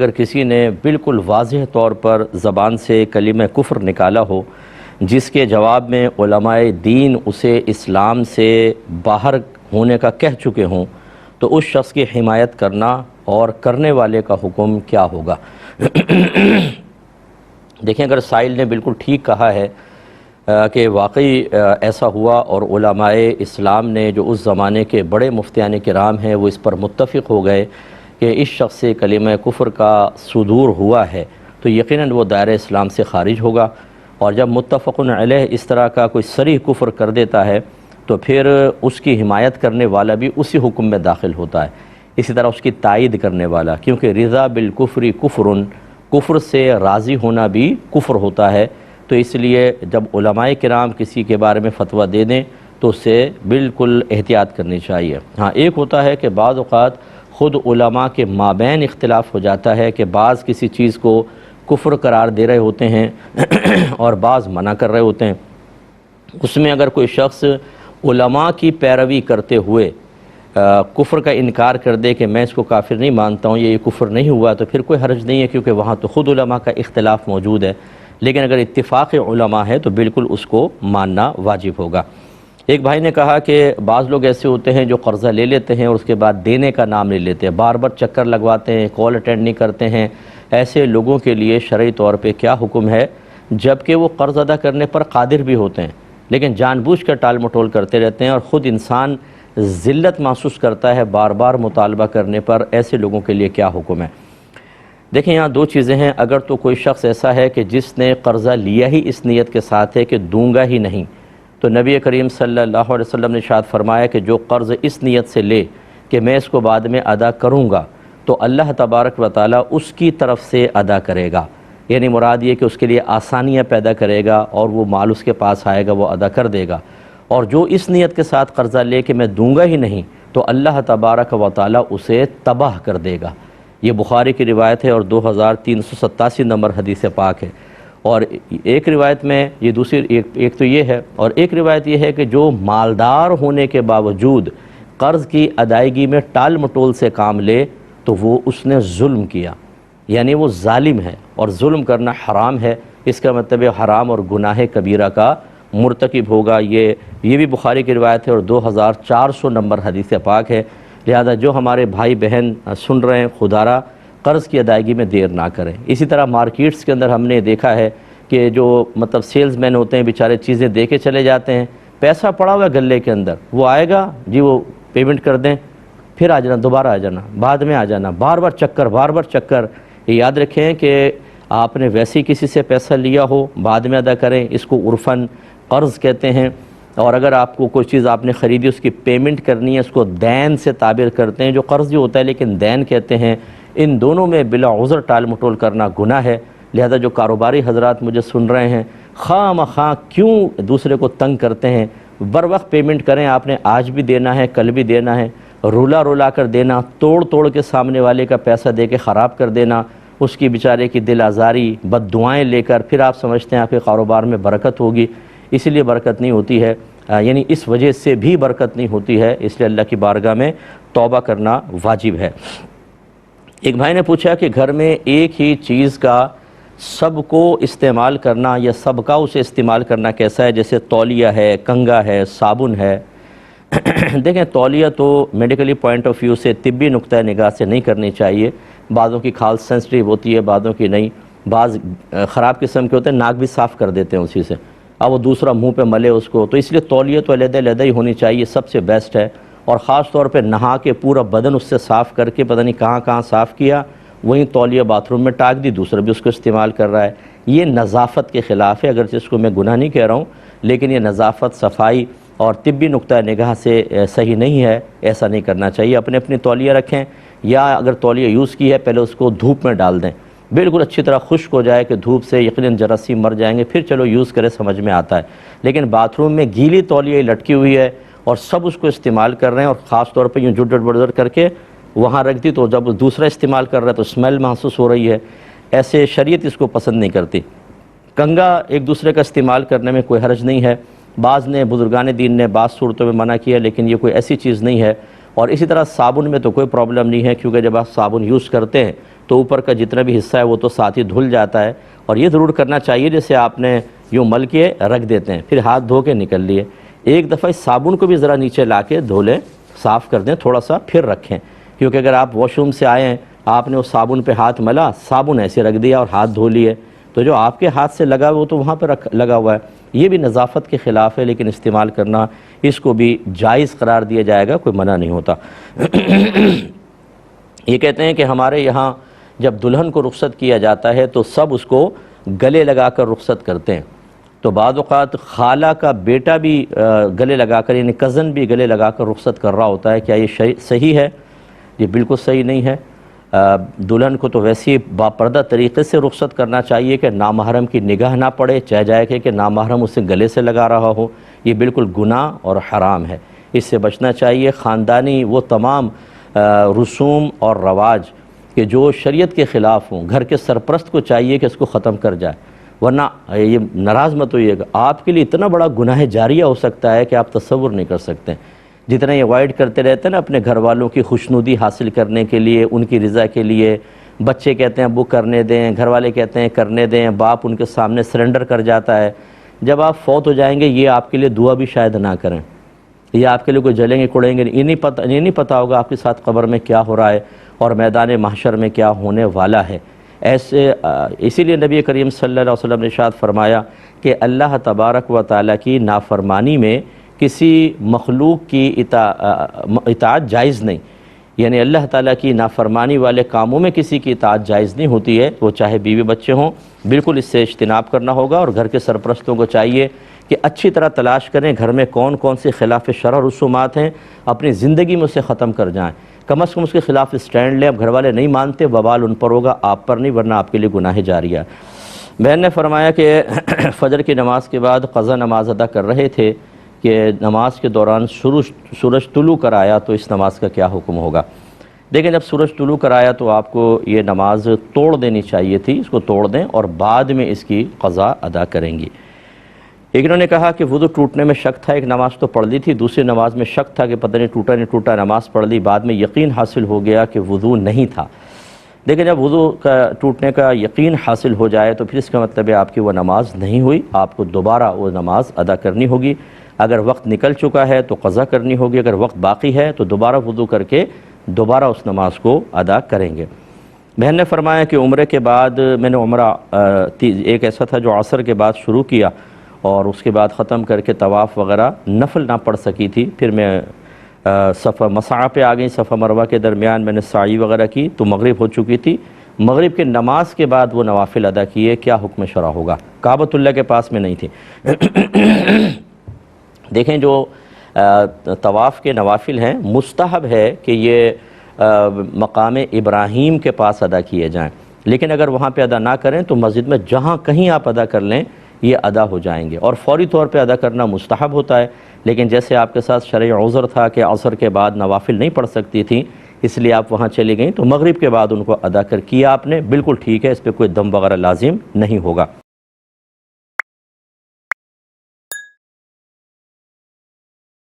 اگر کسی نے بالکل واضح طور پر زبان سے کلمہ کفر نکالا ہو جس کے جواب میں علماء دین اسے اسلام سے باہر ہونے کا کہہ چکے ہوں تو اس شخص کی حمایت کرنا اور کرنے والے کا حکم کیا ہوگا؟ دیکھیں، اگر سائل نے بالکل ٹھیک کہا ہے کہ واقعی ایسا ہوا اور علماء اسلام نے جو اس زمانے کے بڑے مفتیان کرام ہیں وہ اس پر متفق ہو گئے کہ اس شخص سے کلمہ کفر کا صدور ہوا ہے، تو یقیناً وہ دائرہ اسلام سے خارج ہوگا۔ اور جب متفق علیہ اس طرح کا کوئی صریح کفر کر دیتا ہے تو پھر اس کی حمایت کرنے والا بھی اسی حکم میں داخل ہوتا ہے، اسی طرح اس کی تائید کرنے والا، کیونکہ رضا بالکفر کفر، کفر سے راضی ہونا بھی کفر ہوتا ہے۔ تو اس لیے جب علماء کرام کسی کے بارے میں فتویٰ دے دیں تو اس سے بالکل احتیاط کرنی چاہیے۔ ہاں، ایک ہوتا ہے کہ بعض اوقات خود علماء کے مابین اختلاف ہو جاتا ہے کہ بعض کسی چیز کو کفر قرار دے رہے ہوتے ہیں اور بعض منع کر رہے ہوتے ہیں۔ اس میں اگر کوئی شخص علماء کی پیروی کرتے ہوئے کفر کا انکار کر دے کہ میں اس کو کافر نہیں مانتا ہوں، یہ کفر نہیں ہوا، تو پھر کوئی حرج نہیں ہے، کیونکہ وہاں تو خود علماء کا اختلاف موجود ہے۔ لیکن اگر اتفاق علماء ہے تو بالکل اس کو ماننا واجب ہوگا۔ ایک بھائی نے کہا کہ بعض لوگ ایسے ہوتے ہیں جو قرضہ لے لیتے ہیں اور اس کے بعد دینے کا نام نہیں لیتے، بار بار چکر لگواتے ہیں، کال اٹینڈ نہیں کرتے ہیں۔ ایسے لوگوں کے لیے شرعی طور پہ کیا حکم ہے؟ جبکہ وہ قرض ادا کرنے پر قادر بھی ہوتے ہیں لیکن جان بوجھ کر ٹال مٹول کرتے رہتے ہیں اور خود انسان ذلت محسوس کرتا ہے بار بار مطالبہ کرنے پر، ایسے لوگوں کے لیے کیا حکم ہے؟ دیکھیں، یہاں دو چیزیں ہیں۔ اگر تو کوئی شخص ایسا ہے کہ جس نے قرضہ لیا ہی اس نیت کے ساتھ ہے کہ دوں گا ہی نہیں، تو نبی کریم صلی اللہ علیہ وسلم نے ارشاد فرمایا کہ جو قرض اس نیت سے لے کہ میں اس کو بعد میں ادا کروں گا تو اللہ تبارک و تعالیٰ اس کی طرف سے ادا کرے گا، یعنی مراد یہ کہ اس کے لیے آسانیاں پیدا کرے گا اور وہ مال اس کے پاس آئے گا، وہ ادا کر دے گا۔ اور جو اس نیت کے ساتھ قرضہ لے کہ میں دوں گا ہی نہیں تو اللہ تبارک و تعالیٰ اسے تباہ کر دے گا۔ یہ بخاری کی روایت ہے اور 2387 نمبر حدیث پاک ہے۔ اور ایک روایت میں یہ ایک تو یہ ہے، اور ایک روایت یہ ہے کہ جو مالدار ہونے کے باوجود قرض کی ادائیگی میں ٹال مٹول سے کام لے تو وہ اس نے ظلم کیا، یعنی وہ ظالم ہے، اور ظلم کرنا حرام ہے۔ اس کا مطلب حرام اور گناہ کبیرہ کا مرتکب ہوگا۔ یہ بھی بخاری کی روایت ہے اور 2400 نمبر حدیث پاک ہے۔ لہذا جو ہمارے بھائی بہن سن رہے ہیں، خدارہ قرض کی ادائیگی میں دیر نہ کریں۔ اسی طرح مارکیٹس کے اندر ہم نے دیکھا ہے کہ جو سیلز مین ہوتے ہیں بیچارے چیزیں دے کے چلے جاتے ہیں، پیسہ پڑا ہوا ہے گلے کے اندر، وہ آئے گا جی وہ پیمنٹ کر دیں، پھر آ جانا، دوبارہ آ جانا، بعد میں آ جانا، بار بار چکر۔ یہ یاد رکھیں کہ آپ نے ویسے ہی کسی سے پیسہ لیا ہو بعد میں ادا کریں، اس کو عرفاً قرض کہتے ہیں۔ اور اگر آپ کو کوئی چیز آپ نے خریدی اس کی پیمنٹ کرنی ہے، اس کو دین سے تعبیر کرتے ہیں، جو قرض بھی ہوتا ہے لیکن دین کہتے ہیں۔ ان دونوں میں بلا عذر ٹال مٹول کرنا گناہ ہے۔ لہذا جو کاروباری حضرات مجھے سن رہے ہیں، خواہ مخواہ کیوں دوسرے کو تنگ کرتے ہیں؟ بر وقت پیمنٹ کریں، آپ نے آج بھی دینا ہے، کل بھی دینا ہے۔ رولا کر دینا، توڑ کے سامنے والے کا پیسہ دے کے خراب کر دینا، اس کی بیچارے کی دل آزاری، بد دعائیں لے کر پھر آپ سمجھتے ہیں آپ کے کاروبار میں برکت ہوگی، اسی لیے برکت نہیں ہوتی ہے، یعنی اس وجہ سے بھی برکت نہیں ہوتی ہے۔ اس لیے اللہ کی بارگاہ میں توبہ کرنا واجب ہے۔ ایک بھائی نے پوچھا کہ گھر میں ایک ہی چیز کا سب کو استعمال کرنا یا سب کا اسے استعمال کرنا کیسا ہے؟ جیسے تولیہ ہے، کنگھا ہے، صابن ہے۔ دیکھیں، تولیہ تو میڈیکلی پوائنٹ آف ویو سے، طبی نقطہ نگاہ سے نہیں کرنی چاہیے۔ بعضوں کی کھال سینسٹیو ہوتی ہے، بعضوں کی نہیں، بعض خراب قسم کے ہوتے ہیں، ناک بھی صاف کر دیتے ہیں اسی سے، اب وہ دوسرا منہ پہ ملے اس کو، تو اس لیے تولیہ تو علیحدہ ہی ہونی چاہیے، سب سے بیسٹ ہے۔ اور خاص طور پہ نہا کے پورا بدن اس سے صاف کر کے پتہ نہیں کہاں صاف کیا، وہیں تولیہ باتھ روم میں ٹاک دی، دوسرا بھی اس کو استعمال کر رہا ہے۔ یہ نظافت کے خلاف ہے، اگرچہ اس کو میں گناہ نہیں کہہ رہا ہوں، لیکن یہ نظافت، صفائی اور طبی نقطہ نگاہ سے صحیح نہیں ہے، ایسا نہیں کرنا چاہیے۔ اپنی تولیہ رکھیں، یا اگر تولیہ یوز کی ہے پہلے اس کو دھوپ میں ڈال دیں، بالکل اچھی طرح خشک ہو جائے کہ دھوپ سے یقیناً جراثیم مر جائیں گے، پھر چلو یوز کرے، سمجھ میں آتا ہے۔ لیکن باتھ روم میں گیلی تولیہ لٹکی ہوئی ہے اور سب اس کو استعمال کر رہے ہیں، اور خاص طور پہ یوں جڑ بڑ کر کے وہاں رکھ دی، تو جب دوسرا استعمال کر رہا ہے تو اسمیل محسوس ہو رہی ہے، ایسے شریعت اس کو پسند نہیں کرتی۔ کنگھا ایک دوسرے کا استعمال کرنے میں کوئی حرج نہیں ہے، بعض نے بزرگان دین نے بعض صورتوں میں منع کیا، لیکن یہ کوئی ایسی چیز نہیں ہے۔ اور اسی طرح صابن میں تو کوئی پرابلم نہیں ہے، کیونکہ جب آپ صابن یوز کرتے ہیں تو اوپر کا جتنا بھی حصہ ہے وہ تو ساتھ ہی دھل جاتا ہے، اور یہ ضرور کرنا چاہیے جیسے آپ نے یوں مل کے رکھ دیتے ہیں، پھر ہاتھ دھو کے نکل لیے، ایک دفعہ اس صابن کو بھی ذرا نیچے لا کے دھو لیں، صاف کر دیں تھوڑا سا، پھر رکھیں، کیونکہ اگر آپ واش روم سے آئے ہیں، آپ نے اس صابن پہ ہاتھ ملا، صابن ایسے رکھ دیا اور ہاتھ دھو لیے، تو جو آپ کے ہاتھ سے لگا وہ تو وہاں پہ لگا ہوا ہے، یہ بھی نظافت کے خلاف ہے، لیکن استعمال کرنا اس کو بھی جائز قرار دیا جائے گا، کوئی منع نہیں ہوتا۔ یہ کہتے ہیں کہ ہمارے یہاں جب دلہن کو رخصت کیا جاتا ہے تو سب اس کو گلے لگا کر رخصت کرتے ہیں، تو بعض اوقات خالہ کا بیٹا بھی گلے لگا کر، یعنی کزن بھی گلے لگا کر رخصت کر رہا ہوتا ہے، کیا یہ صحیح ہے؟ یہ بالکل صحیح نہیں ہے۔ دلہن کو تو ویسے باپردہ طریقے سے رخصت کرنا چاہیے کہ نامحرم کی نگاہ نہ پڑے، چاہے جائے کہ نامحرم اسے گلے سے لگا رہا ہو، یہ بالکل گناہ اور حرام ہے، اس سے بچنا چاہیے۔ خاندانی وہ تمام رسوم اور رواج کہ جو شریعت کے خلاف ہوں، گھر کے سرپرست کو چاہیے کہ اس کو ختم کر جائے، ورنہ یہ ناراض مت ہوئیے گا، آپ کے لیے اتنا بڑا گناہ جاریہ ہو سکتا ہے کہ آپ تصور نہیں کر سکتے۔ جتنا یہ اوائڈ کرتے رہتے ہیں نا اپنے گھر والوں کی خوشنودی حاصل کرنے کے لیے، ان کی رضا کے لیے، بچے کہتے ہیں ابو کرنے دیں، گھر والے کہتے ہیں کرنے دیں، باپ ان کے سامنے سرنڈر کر جاتا ہے، جب آپ فوت ہو جائیں گے یہ آپ کے لیے دعا بھی شاید نہ کریں، یہ آپ کے لیے کوئی جلیں گے کڑیں گے، یہ نہیں پتہ ہوگا آپ کے ساتھ قبر میں کیا ہو رہا ہے اور میدان محشر میں کیا ہونے والا ہے۔ اسی لیے نبی کریم صلی اللہ علیہ وسلم نے ارشاد فرمایا کہ اللہ تبارک و تعالیٰ کی نافرمانی میں کسی مخلوق کی اطاعت جائز نہیں، یعنی اللہ تعالیٰ کی نافرمانی والے کاموں میں کسی کی اطاعت جائز نہیں ہوتی ہے، وہ چاہے بیوی بچے ہوں، بالکل اس سے اجتناب کرنا ہوگا، اور گھر کے سرپرستوں کو چاہیے کہ اچھی طرح تلاش کریں گھر میں کون کون سے خلاف شرع رسومات ہیں، اپنی زندگی میں اسے ختم کر جائیں، کم از کم اس کے خلاف اسٹینڈ لیں۔ اب گھر والے نہیں مانتے، وبال ان پر ہوگا، آپ پر نہیں، ورنہ آپ کے لیے گناہ جاریہ ہے۔ بہن نے فرمایا کہ فجر کی نماز کے بعد قضا نماز ادا کر رہے تھے کہ نماز کے دوران سورج طلوع کر آیا تو اس نماز کا کیا حکم ہوگا؟ دیکھیں جب سورج طلوع کر آیا تو آپ کو یہ نماز توڑ دینی چاہیے تھی، اس کو توڑ دیں اور بعد میں اس کی قضا ادا کریں گی۔ ایک انہوں نے کہا کہ وضو ٹوٹنے میں شک تھا، ایک نماز تو پڑھ لی تھی، دوسری نماز میں شک تھا کہ پتہ نہیں ٹوٹا نہیں ٹوٹا، نماز پڑھ لی، بعد میں یقین حاصل ہو گیا کہ وضو نہیں تھا۔ دیکھیں جب وضو کا ٹوٹنے کا یقین حاصل ہو جائے تو پھر اس کا مطلب ہے آپ کی وہ نماز نہیں ہوئی، آپ کو دوبارہ وہ نماز ادا کرنی ہوگی۔ اگر وقت نکل چکا ہے تو قضا کرنی ہوگی، اگر وقت باقی ہے تو دوبارہ وضو کر کے دوبارہ اس نماز کو ادا کریں گے۔ بہن نے فرمایا کہ عمرے کے بعد میں نے عمرہ ایک ایسا تھا جو عصر کے بعد شروع کیا اور اس کے بعد ختم کر کے طواف وغیرہ نفل نہ پڑھ سکی تھی، پھر میں صفا مسعی پہ آ گئی، صفا مروہ کے درمیان میں نے سعی وغیرہ کی تو مغرب ہو چکی تھی، مغرب کے نماز کے بعد وہ نوافل ادا کیے، کیا حکم شرع ہوگا؟ کعبۃ اللہ کے پاس میں نہیں تھی۔ دیکھیں جو طواف کے نوافل ہیں مستحب ہے کہ یہ مقام ابراہیم کے پاس ادا کیے جائیں، لیکن اگر وہاں پہ ادا نہ کریں تو مسجد میں جہاں کہیں آپ ادا کر لیں یہ ادا ہو جائیں گے، اور فوری طور پہ ادا کرنا مستحب ہوتا ہے، لیکن جیسے آپ کے ساتھ شرعی عذر تھا کہ عصر کے بعد نوافل نہیں پڑھ سکتی تھیں اس لیے آپ وہاں چلی گئیں تو مغرب کے بعد ان کو ادا کر کیا آپ نے، بالکل ٹھیک ہے، اس پہ کوئی دم وغیرہ لازم نہیں ہوگا۔